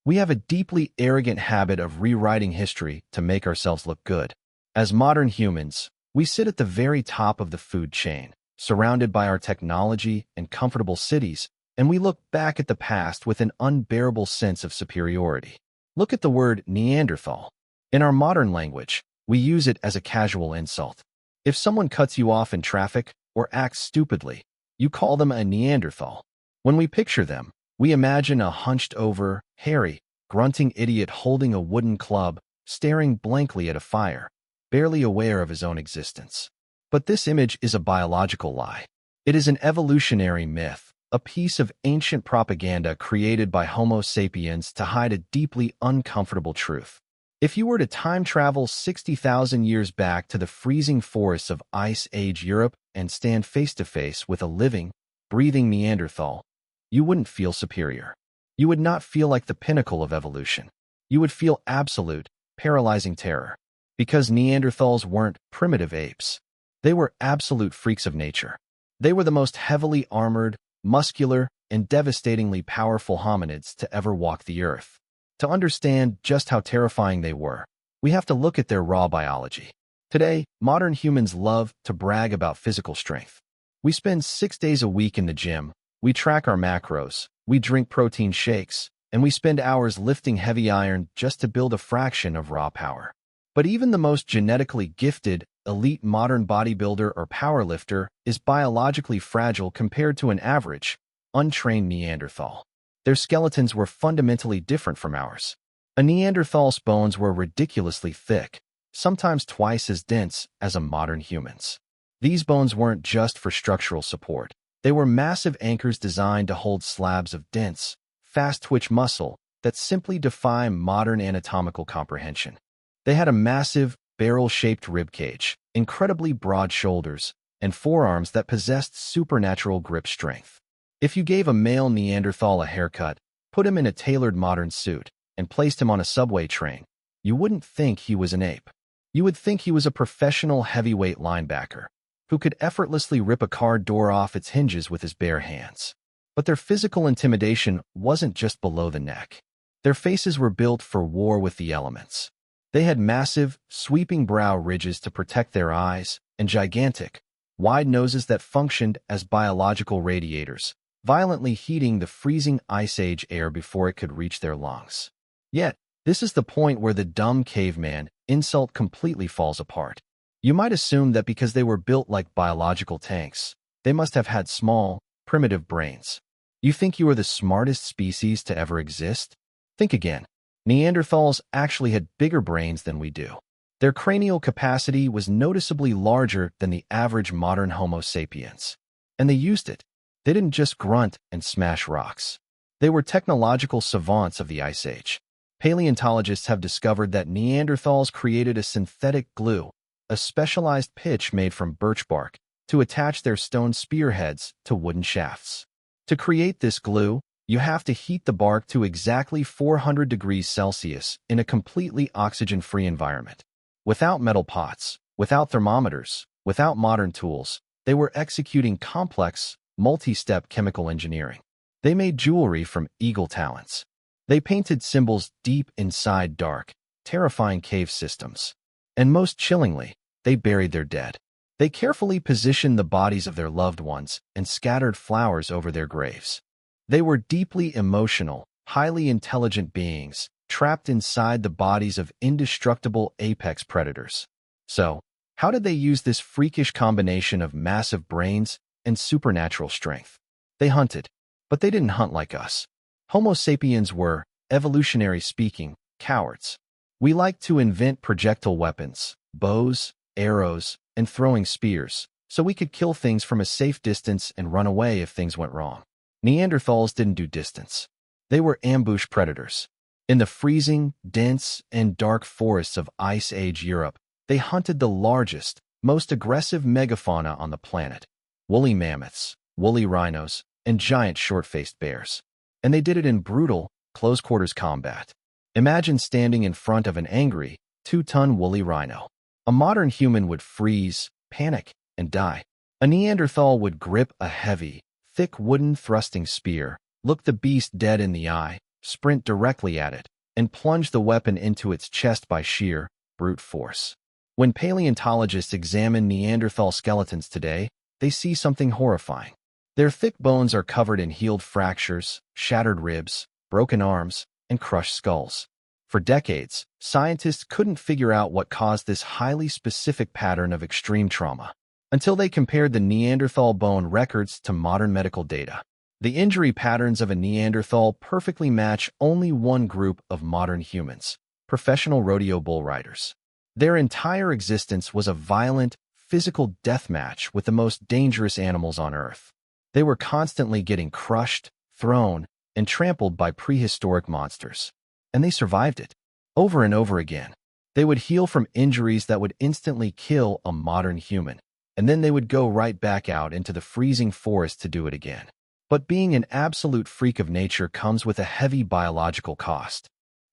We have a deeply arrogant habit of rewriting history to make ourselves look good. As modern humans, we sit at the very top of the food chain, surrounded by our technology and comfortable cities, and we look back at the past with an unbearable sense of superiority. Look at the word Neanderthal. In our modern language, we use it as a casual insult. If someone cuts you off in traffic or acts stupidly, you call them a Neanderthal. When we picture them, we imagine a hunched-over, hairy, grunting idiot holding a wooden club, staring blankly at a fire, barely aware of his own existence. But this image is a biological lie. It is an evolutionary myth, a piece of ancient propaganda created by Homo sapiens to hide a deeply uncomfortable truth. If you were to time travel 60,000 years back to the freezing forests of Ice Age Europe and stand face to face with a living, breathing Neanderthal, you wouldn't feel superior. You would not feel like the pinnacle of evolution. You would feel absolute, paralyzing terror. Because Neanderthals weren't primitive apes. They were absolute freaks of nature. They were the most heavily armored, muscular, and devastatingly powerful hominids to ever walk the earth. To understand just how terrifying they were, we have to look at their raw biology. Today, modern humans love to brag about physical strength. We spend 6 days a week in the gym, we track our macros, we drink protein shakes, and we spend hours lifting heavy iron just to build a fraction of raw power. But even the most genetically gifted, elite modern bodybuilder or powerlifter is biologically fragile compared to an average, untrained Neanderthal. Their skeletons were fundamentally different from ours. A Neanderthal's bones were ridiculously thick, sometimes twice as dense as a modern human's. These bones weren't just for structural support. They were massive anchors designed to hold slabs of dense, fast-twitch muscle that simply defy modern anatomical comprehension. They had a massive, barrel-shaped ribcage, incredibly broad shoulders, and forearms that possessed supernatural grip strength. If you gave a male Neanderthal a haircut, put him in a tailored modern suit, and placed him on a subway train, you wouldn't think he was an ape. You would think he was a professional heavyweight linebacker who could effortlessly rip a car door off its hinges with his bare hands. But their physical intimidation wasn't just below the neck. Their faces were built for war with the elements. They had massive, sweeping brow ridges to protect their eyes, and gigantic, wide noses that functioned as biological radiators, violently heating the freezing Ice Age air before it could reach their lungs. Yet, this is the point where the dumb caveman insult completely falls apart. You might assume that because they were built like biological tanks, they must have had small, primitive brains. You think you are the smartest species to ever exist? Think again. Neanderthals actually had bigger brains than we do. Their cranial capacity was noticeably larger than the average modern Homo sapiens. And they used it. They didn't just grunt and smash rocks. They were technological savants of the Ice Age. Paleontologists have discovered that Neanderthals created a synthetic glue, a specialized pitch made from birch bark, to attach their stone spearheads to wooden shafts. To create this glue, you have to heat the bark to exactly 400 degrees Celsius in a completely oxygen-free environment. Without metal pots, without thermometers, without modern tools, they were executing complex, multi-step chemical engineering. They made jewelry from eagle talons. They painted symbols deep inside dark, terrifying cave systems. And most chillingly, they buried their dead. They carefully positioned the bodies of their loved ones and scattered flowers over their graves. They were deeply emotional, highly intelligent beings, trapped inside the bodies of indestructible apex predators. So, how did they use this freakish combination of massive brains and supernatural strength? They hunted, but they didn't hunt like us. Homo sapiens were, evolutionary speaking, cowards. We like to invent projectile weapons, bows, arrows, and throwing spears, so we could kill things from a safe distance and run away if things went wrong. Neanderthals didn't do distance. They were ambush predators. In the freezing, dense, and dark forests of Ice Age Europe, they hunted the largest, most aggressive megafauna on the planet: woolly mammoths, woolly rhinos, and giant short-faced bears. And they did it in brutal, close-quarters combat. Imagine standing in front of an angry, 2-ton woolly rhino. A modern human would freeze, panic, and die. A Neanderthal would grip a heavy, thick wooden thrusting spear, look the beast dead in the eye, sprint directly at it, and plunge the weapon into its chest by sheer, brute force. When paleontologists examine Neanderthal skeletons today, they see something horrifying. Their thick bones are covered in healed fractures, shattered ribs, broken arms, and crushed skulls. For decades, scientists couldn't figure out what caused this highly specific pattern of extreme trauma, until they compared the Neanderthal bone records to modern medical data. The injury patterns of a Neanderthal perfectly match only one group of modern humans: professional rodeo bull riders. Their entire existence was a violent, physical death match with the most dangerous animals on Earth. They were constantly getting crushed, thrown, and trampled by prehistoric monsters. And they survived it. Over and over again. They would heal from injuries that would instantly kill a modern human, and then they would go right back out into the freezing forest to do it again. But being an absolute freak of nature comes with a heavy biological cost.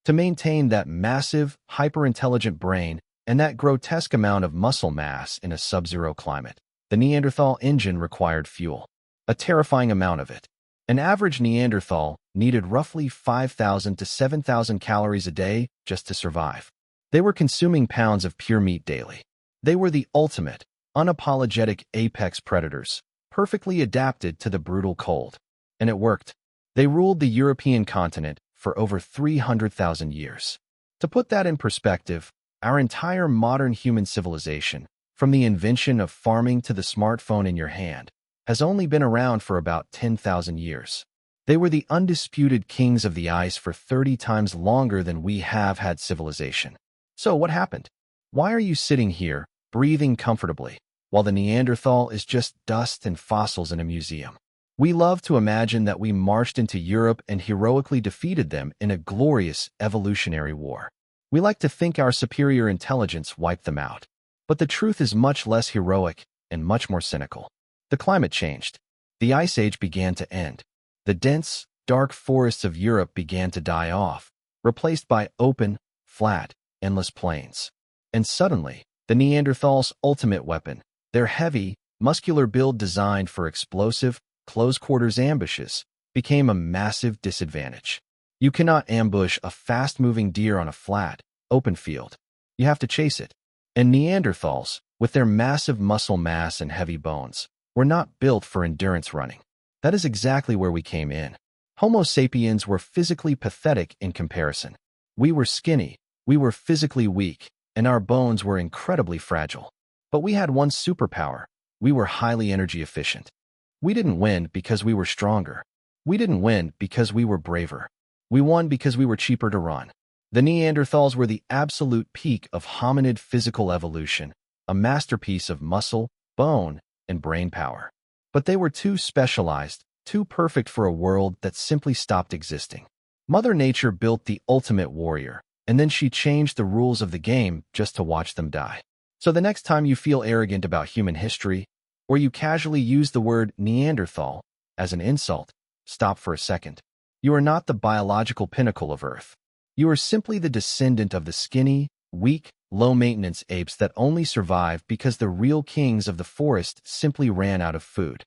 To maintain that massive, hyper-intelligent brain and that grotesque amount of muscle mass in a sub-zero climate, the Neanderthal engine required fuel. A terrifying amount of it. An average Neanderthal needed roughly 5,000 to 7,000 calories a day just to survive. They were consuming pounds of pure meat daily. They were the ultimate, unapologetic apex predators, perfectly adapted to the brutal cold. And it worked. They ruled the European continent for over 300,000 years. To put that in perspective, our entire modern human civilization, from the invention of farming to the smartphone in your hand, has only been around for about 10,000 years. They were the undisputed kings of the ice for 30 times longer than we have had civilization. So what happened? Why are you sitting here, breathing comfortably, while the Neanderthal is just dust and fossils in a museum? We love to imagine that we marched into Europe and heroically defeated them in a glorious evolutionary war. We like to think our superior intelligence wiped them out. But the truth is much less heroic and much more cynical. The climate changed. The Ice Age began to end. The dense, dark forests of Europe began to die off, replaced by open, flat, endless plains. And suddenly, the Neanderthal's ultimate weapon, their heavy, muscular build designed for explosive, close-quarters ambushes, became a massive disadvantage. You cannot ambush a fast-moving deer on a flat, open field. You have to chase it. And Neanderthals, with their massive muscle mass and heavy bones, were not built for endurance running. That is exactly where we came in. Homo sapiens were physically pathetic in comparison. We were skinny, we were physically weak, and our bones were incredibly fragile. But we had one superpower. We were highly energy efficient. We didn't win because we were stronger. We didn't win because we were braver. We won because we were cheaper to run. The Neanderthals were the absolute peak of hominid physical evolution, a masterpiece of muscle, bone, and brain power. But they were too specialized, too perfect for a world that simply stopped existing. Mother Nature built the ultimate warrior, and then she changed the rules of the game just to watch them die. So the next time you feel arrogant about human history, or you casually use the word Neanderthal as an insult, stop for a second. You are not the biological pinnacle of Earth. You are simply the descendant of the skinny, weak, low-maintenance apes that only survived because the real kings of the forest simply ran out of food.